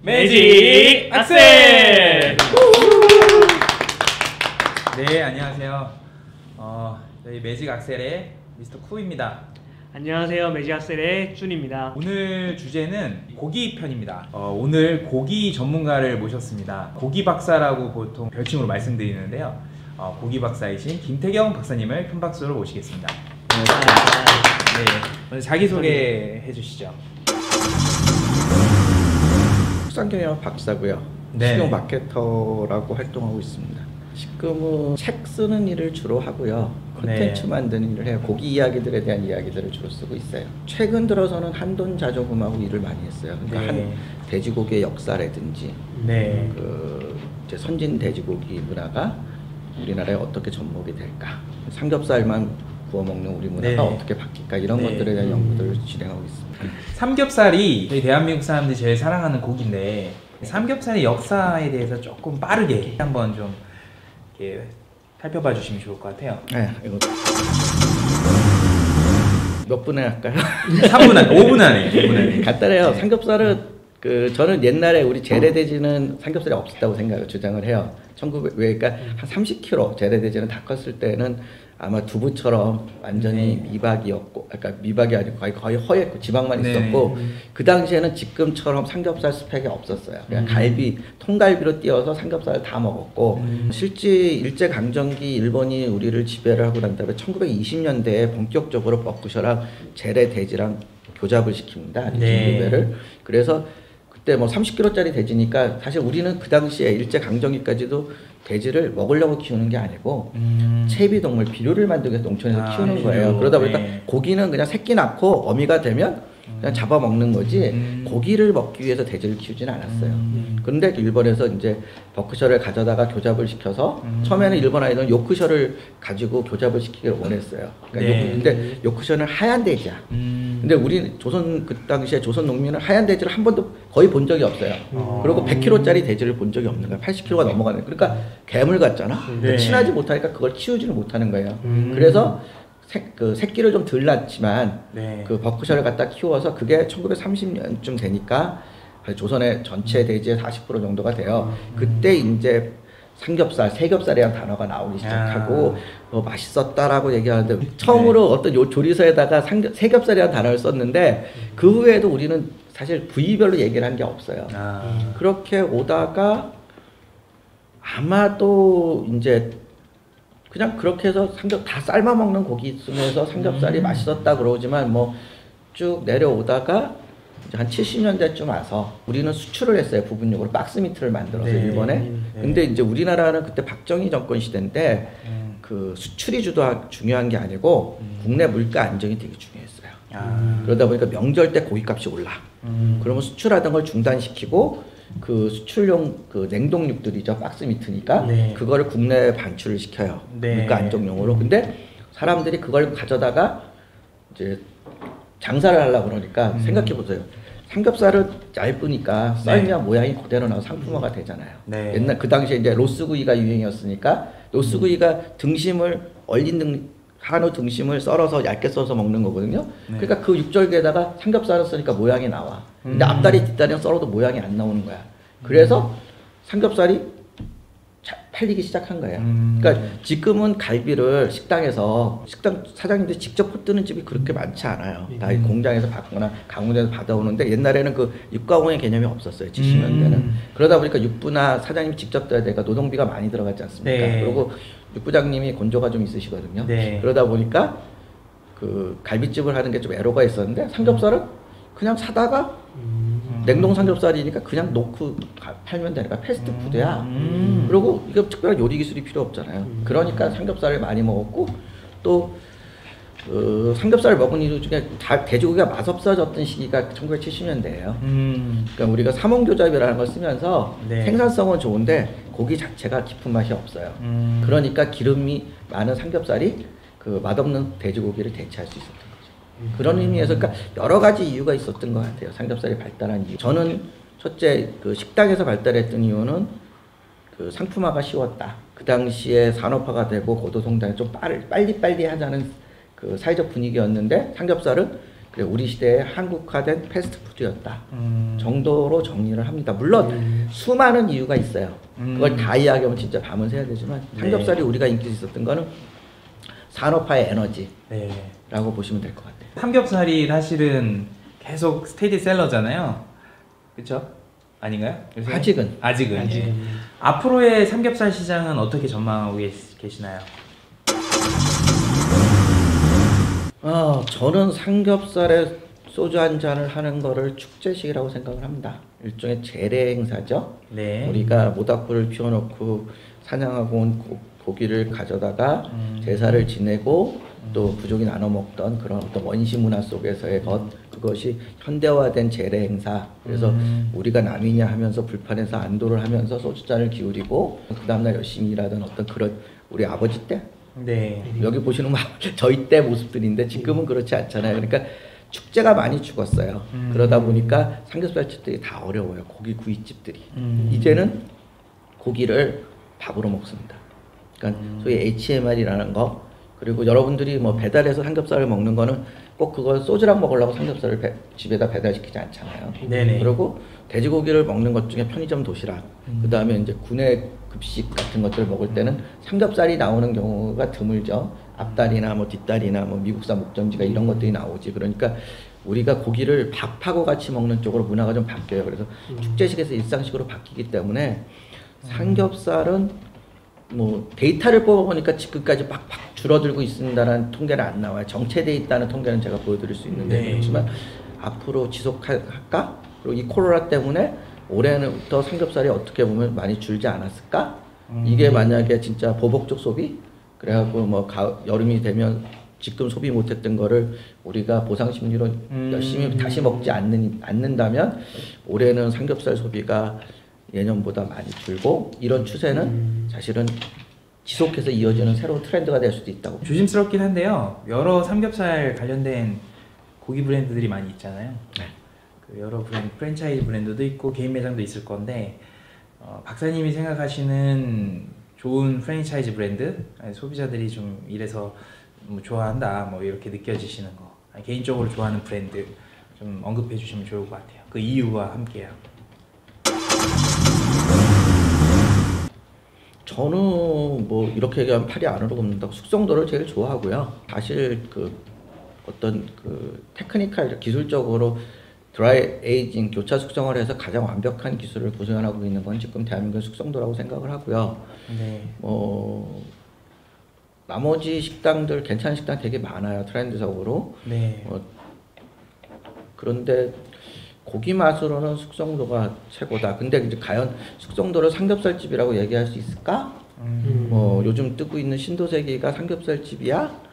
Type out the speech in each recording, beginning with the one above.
매직 악셀! 네, 안녕하세요. 저희 매직 악셀의 미스터 쿠입니다. 안녕하세요, 매직 악셀의 준입니다. 오늘 주제는 고기 편입니다. 오늘 고기 전문가를 모셨습니다. 고기 박사라고 보통 별칭으로 말씀드리는데요. 고기 박사이신 김태경 박사님을 큰 박수로 모시겠습니다. 네, 먼저 자기소개 해주시죠. 식상경영 박사고요. 네. 식용 마케터라고 활동하고 있습니다. 지금은 책 쓰는 일을 주로 하고요. 콘텐츠 네. 만드는 일을 해요. 고기 이야기들에 대한 이야기들을 주로 쓰고 있어요. 최근 들어서는 한돈 자조금하고 일을 많이 했어요. 그러니까 네. 돼지고기의 역사라든지 네. 이제 선진 돼지고기 문화가 우리나라에 어떻게 접목이 될까, 삼겹살만 구워 먹는 우리 문화가 네. 어떻게 바뀔까, 이런 네. 것들에 대한 연구들을 진행하고 있습니다. 삼겹살이 저희 대한민국 사람들이 제일 사랑하는 고기인데 삼겹살의 역사에 대해서 조금 빠르게 한번 좀 이렇게 살펴봐 주시면 좋을 것 같아요. 네, 이거 몇 분에 할까요? 3분 안에, 5분 안에, 5분 안에. 간단해요. 네. 삼겹살은 저는 옛날에 우리 재래돼지는 삼겹살이 없었다고 주장을 해요. 그러니까 한 30kg 재래돼지는 다 컸을 때는 아마 두부처럼 완전히 네. 미박이었고, 그러니까 미박이 아니고 거의 허했고 지방만 네. 있었고, 그 당시에는 지금처럼 삼겹살 스펙이 없었어요. 그냥 갈비, 통갈비로 띄어서 삼겹살을 다 먹었고, 실제 일제강점기 일본이 우리를 지배를 하고 난 다음에 1920년대에 본격적으로 버크셔랑 재래돼지랑 교잡을 시킵니다. 네. 그래서 그때 뭐 30kg짜리 돼지니까 사실 우리는 그 당시에 일제강점기까지도 돼지를 먹으려고 키우는 게 아니고 채비동물, 비료를 만들기 위해서 농촌에서 키우는 거예요. 비료. 그러다 보니까 네. 고기는 그냥 새끼 낳고 어미가 되면 그냥 잡아먹는 거지 고기를 먹기 위해서 돼지를 키우지는 않았어요. 그런데 일본에서 이제 버크셔를 가져다가 교잡을 시켜서 처음에는 일본 아이들은 요크셔를 가지고 교잡을 시키기를 원했어요. 그러니까 네. 근데 요크셔는 하얀 돼지야. 근데 우리 그 당시에 조선 농민은 하얀 돼지를 한 번도 거의 본 적이 없어요. 그리고 100kg짜리 돼지를 본 적이 없는 거야. 80kg가 넘어가는. 그러니까 괴물 같잖아. 네. 친하지 못하니까 그걸 키우지를 못하는 거예요. 그래서 새끼를 좀 덜 낳지만 네. 그 버크셔를 갖다 키워서 그게 1930년쯤 되니까 조선의 전체 돼지의 40% 정도가 돼요. 그때 이제 삼겹살, 세겹살이라는 단어가 나오기 시작하고 맛있었다라고 얘기하는데 처음으로 어떤 조리서에다가 세겹살이라는 단어를 썼는데 그 후에도 우리는 사실 부위별로 얘기를 한 게 없어요. 그렇게 오다가 아마도 이제 그냥 그렇게 해서 다 삶아 먹는 고기 중에서 삼겹살이 맛있었다 그러지만 뭐 쭉 내려오다가 이제 한 70년대쯤 와서 우리는 수출을 했어요. 부분적으로 박스미트를 만들어서 네. 일본에. 네. 근데 이제 우리나라는 그때 박정희 정권 시대인데 그 수출이 중요한 게 아니고 국내 물가 안정이 되게 중요했어요. 그러다 보니까 명절 때 고기값이 올라. 그러면 수출하던 걸 중단시키고 그 수출용 그 냉동육들이죠. 박스미트니까 네. 그거를 국내에 반출을 시켜요. 네. 물가 안정용으로. 근데 사람들이 그걸 가져다가 이제 장사를 하려고 그러니까 생각해 보세요. 삼겹살은 얇으니까 썰면 모양이 그대로 나와 상품화가 되잖아요. 네. 옛날 그 당시에 이제 로스구이가 유행이었으니까 로스구이가 등심을 한우 등심을 썰어서 얇게 써서 먹는 거거든요. 네. 그러니까 그 육절개에다가 삼겹살을 쓰니까 모양이 나와. 근데 앞다리 뒷다리는 썰어도 모양이 안 나오는 거야. 그래서 삼겹살이 팔리기 시작한 거예요. 그러니까 지금은 갈비를 식당 사장님들이 직접 hod드는 집이 그렇게 많지 않아요. 다 공장에서 받거나 강원에서 받아오는데 옛날에는 그 육가공의 개념이 없었어요. 70년대는. 그러다 보니까 육부나 사장님이 직접 떠야 되니까 노동비가 많이 들어가지 않습니까? 네. 그리고 육부장님이 건조가 좀 있으시거든요. 네. 그러다 보니까 그 갈비집을 하는 게 좀 애로가 있었는데 삼겹살은 그냥 사다가 냉동 삼겹살이니까 그냥 놓고 팔면 되니까 패스트푸드야. 그리고 이거 특별한 요리 기술이 필요 없잖아요. 그러니까 삼겹살을 많이 먹었고 또 삼겹살을 먹은 이유 중에 돼지고기가 맛없어졌던 시기가 1970년대예요. 그러니까 우리가 삼원교잡이라는 걸 쓰면서 네. 생산성은 좋은데 고기 자체가 깊은 맛이 없어요. 그러니까 기름이 많은 삼겹살이 그 맛없는 돼지고기를 대체할 수 있었던 거죠. 그런 의미에서 그러니까 여러 가지 이유가 있었던 것 같아요. 삼겹살이 발달한 이유. 저는 첫째 그 식당에서 발달했던 이유는 그 상품화가 쉬웠다. 그 당시에 산업화가 되고 고도성장이 좀 빨리빨리 하자는 그 사회적 분위기였는데 삼겹살은 그래 우리 시대의 한국화된 패스트푸드였다 정도로 정리를 합니다. 물론 수많은 이유가 있어요. 그걸 다 이야기하면 진짜 밤은 새야 되지만 삼겹살이 우리가 인기 있었던 거는 산업화의 에너지라고 네. 보시면 될 것 같아요. 삼겹살이 사실은 계속 스테디셀러잖아요. 그렇죠? 아닌가요? 요새? 아직은. 예. 앞으로의 삼겹살 시장은 어떻게 전망하고 계시나요? 저는 삼겹살에 소주 한 잔을 하는 거를 축제식이라고 생각을 합니다. 일종의 재래 행사죠. 네. 우리가 모닥불을 피워놓고 사냥하고 온 고기를 가져다가 제사를 지내고 또 부족이 나눠 먹던 그런 어떤 원시 문화 속에서의 그것이 현대화된 재래 행사. 그래서 우리가 남이냐 하면서 불판에서 안도를 하면서 소주잔을 기울이고 그 다음날 열심히 일하던 어떤 그런 우리 아버지 때 네. 여기 보시는 저희 때 모습들인데 지금은 그렇지 않잖아요. 그러니까 축제가 많이 죽었어요. 그러다 보니까 삼겹살집들이 다 어려워요. 고기 구이집들이. 이제는 고기를 밥으로 먹습니다. 그러니까 소위 HMR이라는 거, 그리고 여러분들이 뭐 배달해서 삼겹살을 먹는 거는 꼭 그걸 소주랑 먹으려고 삼겹살을 집에다 배달시키지 않잖아요. 네네. 그리고 돼지고기를 먹는 것 중에 편의점 도시락, 그 다음에 이제 군내 급식 같은 것들을 먹을 때는 삼겹살이 나오는 경우가 드물죠. 앞다리나 뭐 뒷다리나 뭐 미국산 목전지가 이런 것들이 나오지. 그러니까 우리가 고기를 밥하고 같이 먹는 쪽으로 문화가 좀 바뀌어요. 그래서 축제식에서 일상식으로 바뀌기 때문에 삼겹살은 뭐 데이터를 뽑아보니까 지금까지 팍팍 줄어들고 있습니다라는 통계는 안 나와요. 정체돼 있다는 통계는 제가 보여드릴 수 있는데 네. 그렇지만 앞으로 지속할까? 그리고 이 코로나 때문에 올해부터 삼겹살이 어떻게 보면 많이 줄지 않았을까? 이게 만약에 진짜 보복적 소비? 그래갖고 뭐 여름이 되면 지금 소비 못했던 거를 우리가 보상 심리로 열심히 다시 먹지 않는다면 올해는 삼겹살 소비가 예년보다 많이 줄고 이런 추세는 사실은 지속해서 이어지는 새로운 트렌드가 될 수도 있다고. 조심스럽긴 한데요. 여러 삼겹살 관련된 고기 브랜드들이 많이 있잖아요. 네. 그 여러 프랜차이즈 브랜드도 있고 개인 매장도 있을 건데 박사님이 생각하시는 좋은 프랜차이즈 브랜드, 아니, 소비자들이 좀 이래서 뭐 좋아한다 뭐 이렇게 느껴지시는 거, 아니, 개인적으로 좋아하는 브랜드 좀 언급해 주시면 좋을 것 같아요. 그 이유와 함께요. 저는 뭐 이렇게 얘기하면 팔이 안으로 굽는다고 숙성도를 제일 좋아하고요. 사실 그 어떤 그 테크니컬 기술적으로 드라이 에이징 교차 숙성을 해서 가장 완벽한 기술을 구현하고 있는 건 지금 대한민국의 숙성도라고 생각을 하고요. 네. 나머지 식당들 괜찮은 식당 되게 많아요. 트렌드적으로. 네. 그런데 고기 맛으로는 숙성도가 최고다. 근데 이제 과연 숙성도를 삼겹살집이라고 얘기할 수 있을까? 뭐 요즘 뜨고 있는 신도세계가 삼겹살집이야?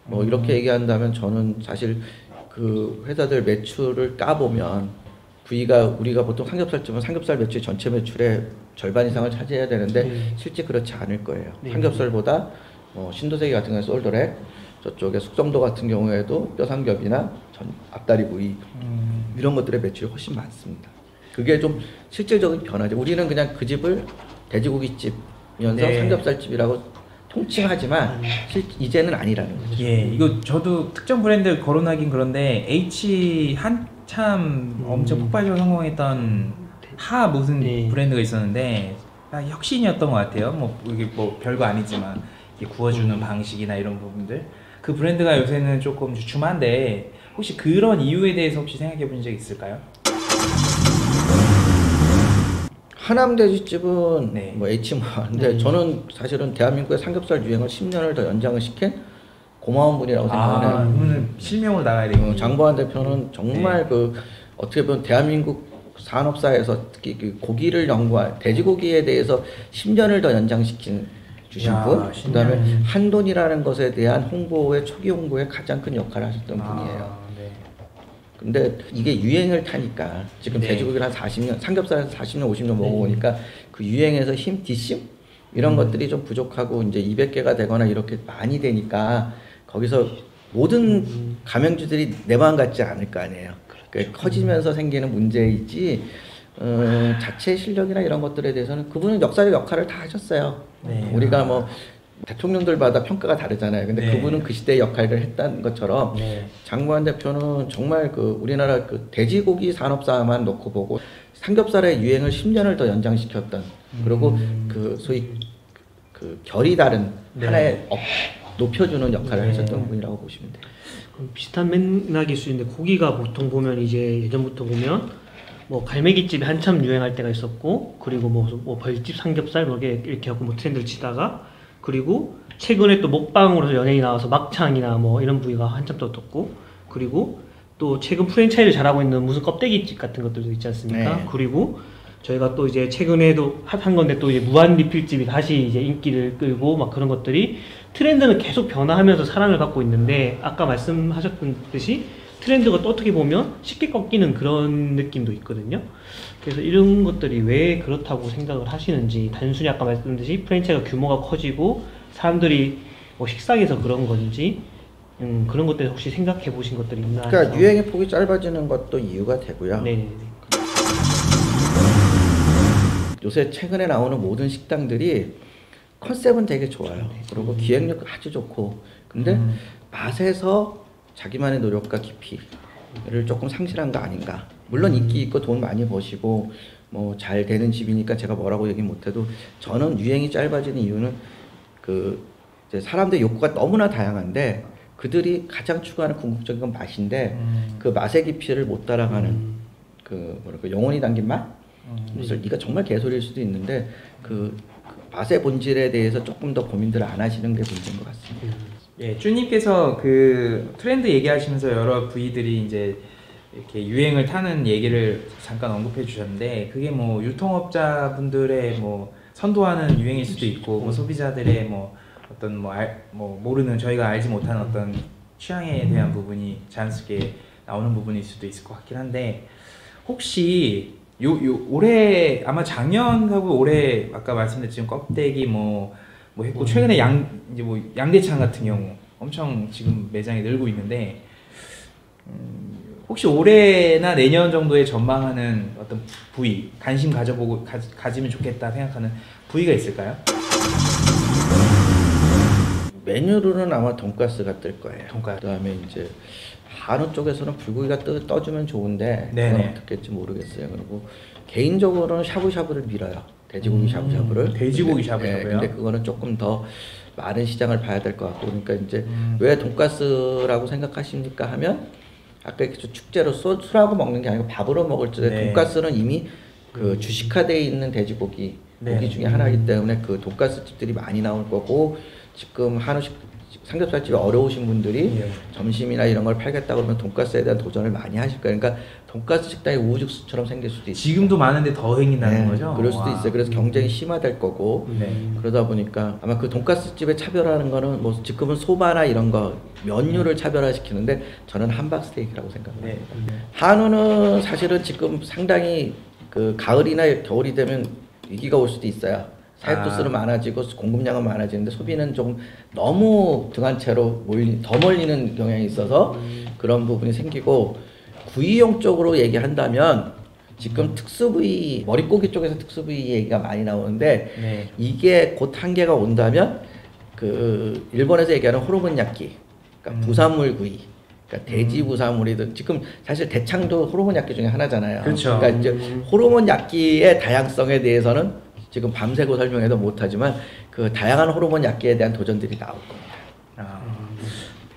뭐 이렇게 얘기한다면 저는 사실 그 회사들 매출을 까보면 우리가 보통 삼겹살집은 삼겹살 매출 전체 매출의 절반 이상을 차지해야 되는데 실제 그렇지 않을 거예요. 삼겹살보다 신도세계 같은 경우에 솔더렉, 저쪽에 숙성도 같은 경우에도 뼈삼겹이나 앞다리 구이 이런 것들의 매출이 훨씬 많습니다. 그게 좀 실질적인 변화죠. 우리는 그냥 그 집을 돼지고기집이면서 네. 삼겹살집이라고 통칭하지만 이제는 아니라는 거죠. 예, 이거 저도 특정 브랜드 거론하긴 그런데 H 한참 엄청 폭발적으로 성공했던 하 무슨 브랜드가 있었는데 혁신이었던 것 같아요. 뭐 이게 뭐 별거 아니지만 이게 구워주는 방식이나 이런 부분들, 그 브랜드가 요새는 조금 주춤한데 혹시 그런 이유에 대해서 혹시 생각해 본 적 있을까요? 하남돼지집은 네. 뭐 H마인데 저는 사실은 대한민국의 삼겹살 유행을 10년을 더 연장을 시킨 고마운 분이라고 생각을 해요. 오늘 실명으로 나가야 되겠네요. 장보환 대표는 정말 그 어떻게 보면 대한민국 산업사에서 특히 그 고기를 연구한 돼지고기에 대해서 10년을 더 연장시킨 주신 분. 그다음에 한돈이라는 것에 대한 홍보의 초기 홍보에 가장 큰 역할을 하셨던 분이에요. 네. 근데 이게 유행을 타니까 지금 네. 돼지고기를 한 40년, 삼겹살에서 40년, 50년 먹어보니까 그 유행에서 힘, 뒷심 이런 것들이 좀 부족하고 이제 200개가 되거나 이렇게 많이 되니까 거기서 모든 가맹주들이 내 마음 같지 않을 거 아니에요. 그러니까 커지면서 생기는 문제이지 자체 실력이나 이런 것들에 대해서는 그분은 역사적 역할을 다 하셨어요. 네. 우리가 뭐 대통령들마다 평가가 다르잖아요. 근데 네. 그분은 그 시대의 역할을 했다는 것처럼 네. 장무한 대표는 정말 그 우리나라 그 돼지고기 산업사만 놓고 보고 삼겹살의 유행을 10년을 더 연장시켰던 그리고 그 소위 그 결이 다른 네. 하나의 높여주는 역할을 네. 하셨던 분이라고 보시면 돼요. 그럼 비슷한 맥락일 수 있는데 고기가 보통 보면 이제 예전부터 보면 뭐 갈매기집이 한참 유행할 때가 있었고 그리고 뭐 벌집 삼겹살 뭐 이렇게 하고 뭐 트렌드를 치다가 그리고 최근에 또 먹방으로 연예인이 나와서 막창이나 뭐 이런 부위가 한참 떴고 그리고 또 최근 프랜차이즈 잘하고 있는 무슨 껍데기집 같은 것들도 있지 않습니까? 네. 그리고 저희가 또 이제 최근에도 한 건데 또 이제 무한 리필집이 다시 이제 인기를 끌고 막 그런 것들이 트렌드는 계속 변화하면서 사랑을 받고 있는데 아까 말씀하셨듯이 트렌드가 또 어떻게 보면 쉽게 꺾이는 그런 느낌도 있거든요. 그래서 이런 것들이 왜 그렇다고 생각을 하시는지 단순히 아까 말씀드렸듯이 프랜차이즈가 규모가 커지고 사람들이 뭐 식상해서 그런 건지 그런 것들 혹시 생각해 보신 것들이 있나? 그러니까 해서. 유행의 폭이 짧아지는 것도 이유가 되고요. 네네네. 요새 최근에 나오는 모든 식당들이 컨셉은 되게 좋아요. 그리고 기획력 아주 좋고 근데 맛에서 자기만의 노력과 깊이를 조금 상실한 거 아닌가. 물론 인기 있고 돈 많이 버시고 뭐 잘 되는 집이니까 제가 뭐라고 얘기 못해도 저는 유행이 짧아지는 이유는 그 이제 사람들의 욕구가 너무나 다양한데 그들이 가장 추구하는 궁극적인 건 맛인데 그 맛의 깊이를 못 따라가는 그 뭐랄까 영혼이 담긴 맛? 그래서 이거 정말 개소리일 수도 있는데 그 맛의 본질에 대해서 조금 더 고민들을 안 하시는 게 문제인 것 같습니다. 예, 쭈님께서 그 트렌드 얘기하시면서 여러 부위들이 이제 이렇게 유행을 타는 얘기를 잠깐 언급해 주셨는데 그게 뭐 유통업자분들의 뭐 선도하는 유행일 수도 있고 뭐 소비자들의 뭐 어떤 뭐 모르는 저희가 알지 못하는 어떤 취향에 대한 부분이 자연스럽게 나오는 부분일 수도 있을 것 같긴 한데 혹시 올해 아마 작년하고 올해 아까 말씀드린 껍데기 뭐 했고 최근에 이제 뭐 양대창 같은 경우 엄청 지금 매장이 늘고 있는데 혹시 올해나 내년 정도에 전망하는 어떤 부위 관심 가져보고 가지면 좋겠다 생각하는 부위가 있을까요? 메뉴로는 아마 돈가스가 뜰 거예요. 돈가스. 그다음에 이제 한우 쪽에서는 불고기가 떠주면 좋은데 네네. 그건 어떻게 될지 모르겠어요. 그리고 개인적으로는 샤브샤브를 밀어요. 돼지고기 샤브샤브를. 돼지고기 근데, 샤브샤브요? 근데 그거는 조금 더 많은 시장을 봐야 될 것 같고 그러니까 이제 왜 돈가스라고 생각하십니까 하면 아까 이렇게 축제로 술하고 먹는 게 아니고 밥으로 먹을 때 네. 돈가스는 이미 그 주식화되어 있는 돼지고기 네. 고기 중에 하나이기 때문에 그 돈가스 집들이 많이 나올 거고 지금 한우식 삼겹살집이 어려우신 분들이 예. 점심이나 이런 걸 팔겠다 그러면 돈가스에 대한 도전을 많이 하실 거예요. 그러니까 돈가스 식당이 우후죽순처럼 생길 수도 있어요. 지금도 많은데 더 생긴다는 거죠? 그럴 수도 와. 있어요. 그래서 경쟁이 심화될 거고 네. 그러다 보니까 아마 그 돈가스 집의 차별화하는 거는 뭐 지금은 소바나 이런 거 면류를 차별화시키는데 저는 함박 스테이크라고 생각합니다. 네. 한우는 사실은 지금 상당히 그 가을이나 겨울이 되면 위기가 올 수도 있어요. 사육도수는 많아지고 공급량은 많아지는데 소비는 좀 너무 등한 채로 더 몰리는 경향이 있어서 그런 부분이 생기고 구이용 쪽으로 얘기한다면 지금 특수 부위 머릿고기 쪽에서 특수 부위 얘기가 많이 나오는데 네. 이게 곧 한계가 온다면 그 일본에서 얘기하는 호르몬 야끼 그러니까 부산물 구이 그러니까 돼지 부산물이든 지금 사실 대창도 호르몬 야끼 중에 하나잖아요. 그렇죠. 그러니까 이제 호르몬 야끼의 다양성에 대해서는 지금 밤새고 설명해도 못하지만 그 다양한 호르몬 야끼에 대한 도전들이 나올 겁니다. 아.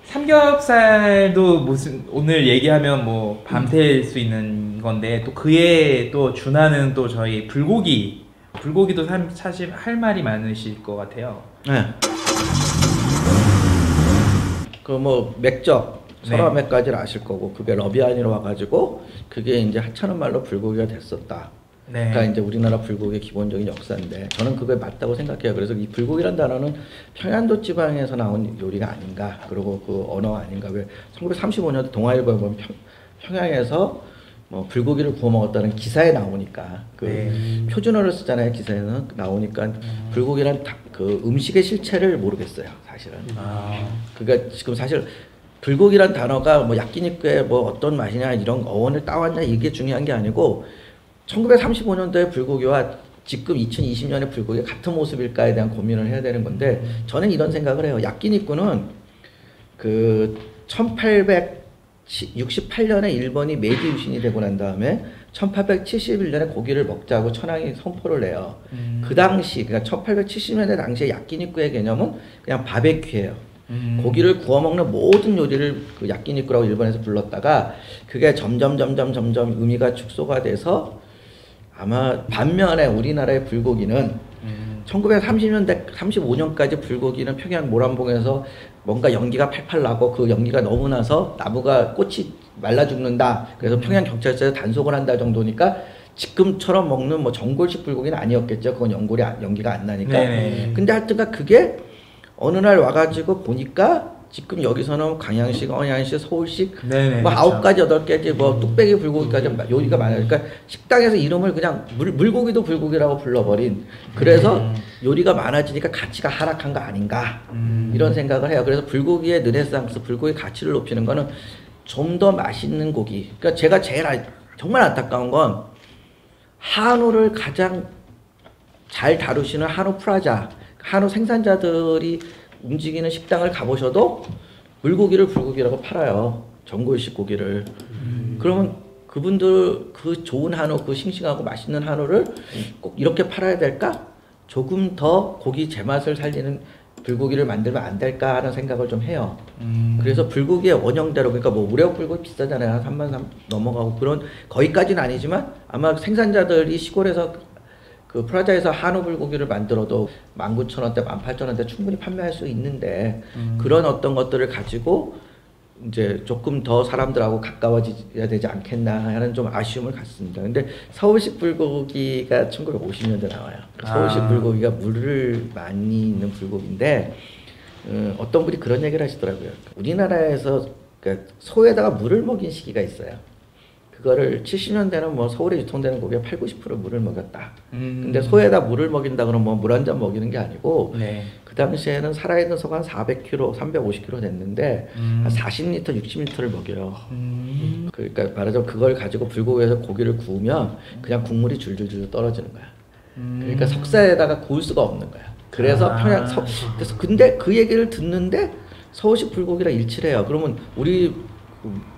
삼겹살도 무슨 오늘 얘기하면 뭐 밤샐 수 있는 건데 또 그에 또 준하는 또 저희 불고기도 사실 할 말이 많으실 것 같아요. 네. 그 뭐 맥적 설화맥까지는 아실 거고 그게 러비안이로 와가지고 그게 이제 하찮은 말로 불고기가 됐었다. 네. 그러니까 이제 우리나라 불고기의 기본적인 역사인데 저는 그게 맞다고 생각해요. 그래서 이 불고기란 단어는 평안도 지방에서 나온 요리가 아닌가 그리고 그 언어 아닌가 왜 1935년도 동아일보에 보면 평양에서 뭐 불고기를 구워 먹었다는 기사에 나오니까 그 네. 표준어를 쓰잖아요. 기사에는 나오니까 불고기란 그 음식의 실체를 모르겠어요. 사실은. 그러니까 지금 사실 불고기란 단어가 뭐 야끼니쿠에 뭐 어떤 맛이냐 이런 어원을 따왔냐 이게 중요한 게 아니고 1935년도에 불고기와 지금 2020년의 불고기 같은 모습일까에 대한 고민을 해야 되는 건데 저는 이런 생각을 해요. 야끼니쿠는 그 1868년에 일본이 메이지 유신이 되고 난 다음에 1871년에 고기를 먹자고 천황이 선포를 내요. 그 당시 그러니까 1870년대 당시에 야끼니쿠의 개념은 그냥 바베큐예요. 고기를 구워 먹는 모든 요리를 그 야끼니쿠라고 일본에서 불렀다가 그게 점점 의미가 축소가 돼서 아마 반면에 우리나라의 불고기는 1930년대 35년까지 불고기는 평양 모란봉에서 뭔가 연기가 팔팔 나고 그 연기가 너무 나서 나무가 꽃이 말라 죽는다. 그래서 평양 경찰서에서 단속을 한다 정도니까 지금처럼 먹는 뭐 전골식 불고기는 아니었겠죠. 그건 연기가 안 나니까. 네네. 근데 하여튼간 그게 어느 날 와가지고 보니까 지금 여기서는 광양식, 언양식, 서울식 네네, 뭐 그렇죠. 9가지 8가지 뭐 뚝배기 불고기까지 요리가 많아요. 그러니까 식당에서 이름을 그냥 물고기도 불고기라고 불러버린 그래서 요리가 많아지니까 가치가 하락한 거 아닌가 이런 생각을 해요. 그래서 불고기의 르네상스, 불고기 가치를 높이는 거는 좀 더 맛있는 고기. 그러니까 제가 제일 정말 안타까운 건 한우를 가장 잘 다루시는 한우 프라자, 한우 생산자들이 움직이는 식당을 가보셔도 물고기를 불고기라고 팔아요. 전골식 고기를. 그러면 그분들 그 좋은 한우, 그 싱싱하고 맛있는 한우를 꼭 이렇게 팔아야 될까? 조금 더 고기 제맛을 살리는 불고기를 만들면 안 될까 하는 생각을 좀 해요. 그래서 불고기의 원형대로 그러니까 뭐 우레옥 불고기 비싸잖아요. 한 3만 넘어가고 그런 거기까지는 아니지만 아마 생산자들이 시골에서 그 프라자에서 한우 불고기를 만들어도 19,000원대, 18,000원대 충분히 판매할 수 있는데 그런 어떤 것들을 가지고 이제 조금 더 사람들하고 가까워져야 되지 않겠나 하는 좀 아쉬움을 갖습니다. 근데 서울식 불고기가 1950년대 나와요. 서울식 불고기가 물을 많이 있는 불고기인데 어떤 분이 그런 얘기를 하시더라고요. 우리나라에서 그러니까 소에다가 물을 먹인 시기가 있어요. 그거를 70년대는 뭐 서울에 유통되는 고기가 80-90% 물을 먹였다. 근데 소에다 물을 먹인다 그러면 뭐 물 한 잔 먹이는 게 아니고 네. 그 당시에는 살아있는 소가 한 400kg, 350kg 됐는데 한 40리터, 60리터를 먹여요. 그러니까 말하자면 그걸 가지고 불고기에서 고기를 구우면 그냥 국물이 줄줄줄 떨어지는 거야. 그러니까 석쇠에다가 구울 수가 없는 거야. 그래서 그래서 근데 그 얘기를 듣는데 서울식 불고기랑 일치를 해요. 그러면 우리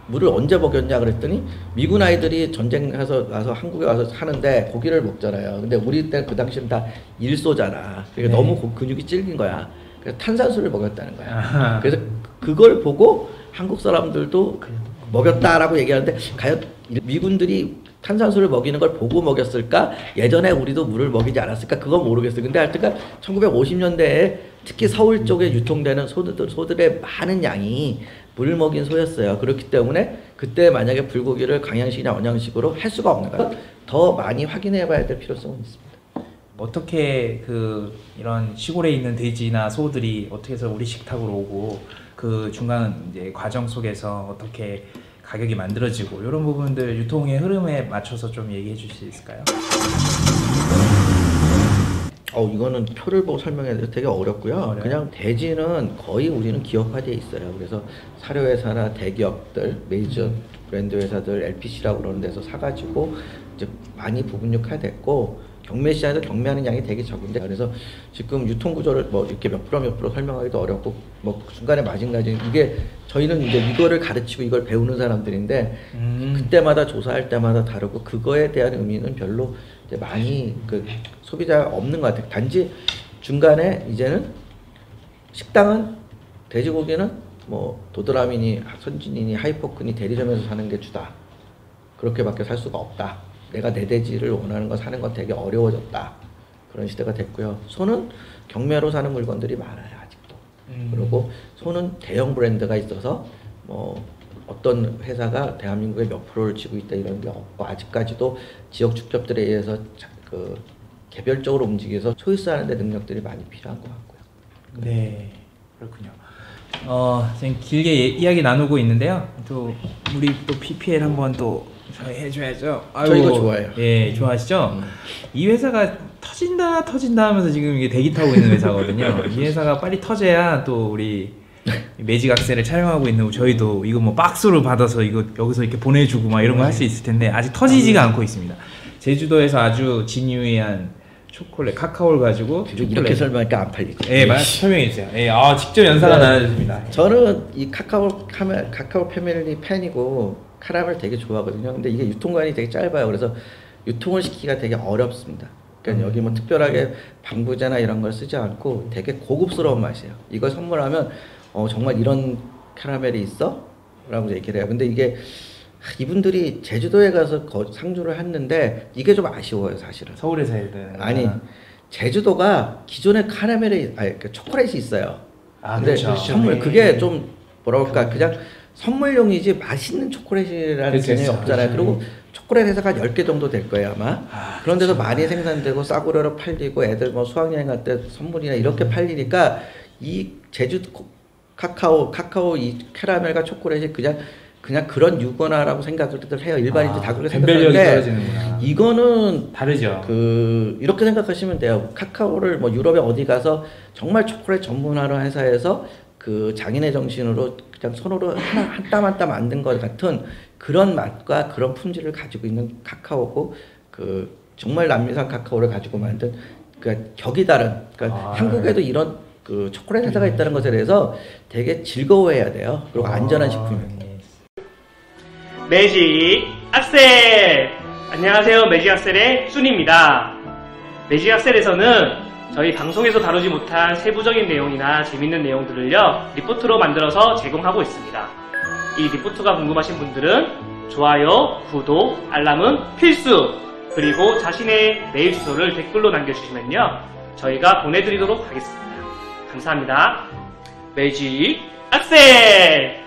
물을 언제 먹였냐 그랬더니 미군 아이들이 전쟁해서 와서 한국에 와서 사는데 고기를 먹잖아요. 근데 우리 때 그 당시는 다 일소잖아. 그러니까 네. 너무 근육이 질긴 거야. 그래서 탄산수를 먹였다는 거야. 아하. 그래서 그걸 보고 한국 사람들도 먹였다라고 얘기하는데 과연 미군들이 탄산수를 먹이는 걸 보고 먹였을까? 예전에 우리도 물을 먹이지 않았을까? 그건 모르겠어요. 근데 하여튼 1950년대에 특히 서울 쪽에 유통되는 소들의 많은 양이 물을 먹인 소였어요. 그렇기 때문에 그때 만약에 불고기를 광양식이나 언양식으로 할 수가 없는 거예요. 더 많이 확인해 봐야 될 필요성은 있습니다. 어떻게 그 이런 시골에 있는 돼지나 소들이 어떻게 해서 우리 식탁으로 오고 그 중간 이제 과정 속에서 어떻게 가격이 만들어지고 이런 부분들 유통의 흐름에 맞춰서 좀 얘기해 주실 수 있을까요? 이거는 표를 보고 설명해야 돼서 되게 어렵고요. 어려워요? 그냥 돼지는 거의 우리는 기업화되어 있어요. 그래서 사료회사나 대기업들, 메이저 브랜드 회사들, LPC라고 그러는 데서 사가지고 이제 많이 부분육화됐고 경매 시장에서 경매하는 양이 되게 적은데 그래서 지금 유통 구조를 뭐 이렇게 몇 프로 설명하기도 어렵고 뭐 중간에 마진가지 이게 저희는 이제 이거를 가르치고 이걸 배우는 사람들인데 그때마다 조사할 때마다 다르고 그거에 대한 의미는 별로 이제 많이 그 소비자가 없는 것 같아요. 단지 중간에 이제는 식당은 돼지고기는 뭐 도드라미니 선진이니 하이포크니 대리점에서 사는 게 주다. 그렇게밖에 살 수가 없다. 내가 내 돼지를 원하는 거 사는 건 되게 어려워졌다. 그런 시대가 됐고요. 소는 경매로 사는 물건들이 많아요. 아직도. 그리고 소는 대형 브랜드가 있어서 뭐 어떤 회사가 대한민국에 몇 프로를 쥐고 있다 이런 게 없고 아직까지도 지역 축협들에 의해서 그 개별적으로 움직여서 초이스하는 데 능력들이 많이 필요한 것 같고요. 네, 그렇군요. 지금 길게 이야기 나누고 있는데요. 또 우리 또 PPL 한번 또 해줘야죠. 저 이거 좋아해요. 예, 좋아하시죠? 이 회사가 터진다 하면서 지금 이게 대기 타고 있는 회사거든요. 이 회사가 빨리 터져야 또 우리 매직악셀을 촬영하고 있는 저희도 이거 뭐 박스로 받아서 이거 여기서 이렇게 보내주고 막 이런 거 할 수 있을 텐데 아직 터지지가 않고 있습니다. 제주도에서 아주 진유한 초콜릿, 카카오를 가지고 이렇게 설명하니까 안 팔리죠. 예, 설명해 주세요. 예, 직접 연사가 나눠집니다. 저는 이 카카오 패밀리 팬이고 카라멜 되게 좋아하거든요. 근데 이게 유통기한이 되게 짧아요. 그래서 유통을 시키기가 되게 어렵습니다. 그러니까 여기 뭐 특별하게 방부제나 이런 걸 쓰지 않고 되게 고급스러운 맛이에요. 이거 선물하면 정말 이런 카라멜이 있어? 라고 얘기를 해요. 근데 이게 이분들이 제주도에 가서 상주를 했는데 이게 좀 아쉬워요, 사실은. 서울에서 해야 되는. 아니, 제주도가 기존에 초콜릿이 있어요. 근데 그렇죠. 선물 그게 좀 뭐라 그럴까 그냥 선물용이지 맛있는 초콜릿이라는 개념이 없잖아요. 그리고 초콜릿 회사가 한 10개 정도 될 거예요, 아마. 그런 데서 많이 생산되고 싸구려로 팔리고 애들 뭐 수학여행 갈 때 선물이나 이렇게 팔리니까 이 제주 카카오 이 캐러멜과 초콜릿이 그냥 그런 유거나라고 생각을 해요. 일반인들이 다 그렇게 생각하는데 이거는 다르죠. 이렇게 생각하시면 돼요. 카카오를 뭐 유럽에 어디 가서 정말 초콜릿 전문하는 회사에서 그 장인의 정신으로 그냥 손으로 한 땀 한 땀 만든 것 같은 그런 맛과 그런 품질을 가지고 있는 카카오고 정말 남미산 카카오를 가지고 만든 격이 다른 한국에도 이런 초콜릿 회사가 있다는 것에 대해서 되게 즐거워해야 돼요. 그리고 안전한 식품입니다. 매직 악셀! 안녕하세요. 매직 악셀의 순입니다. 매직 악셀에서는 저희 방송에서 다루지 못한 세부적인 내용이나 재밌는 내용들을요 리포트로 만들어서 제공하고 있습니다. 이 리포트가 궁금하신 분들은 좋아요, 구독, 알람은 필수! 그리고 자신의 메일 주소를 댓글로 남겨주시면요 저희가 보내드리도록 하겠습니다. 감사합니다. 매직 악셀!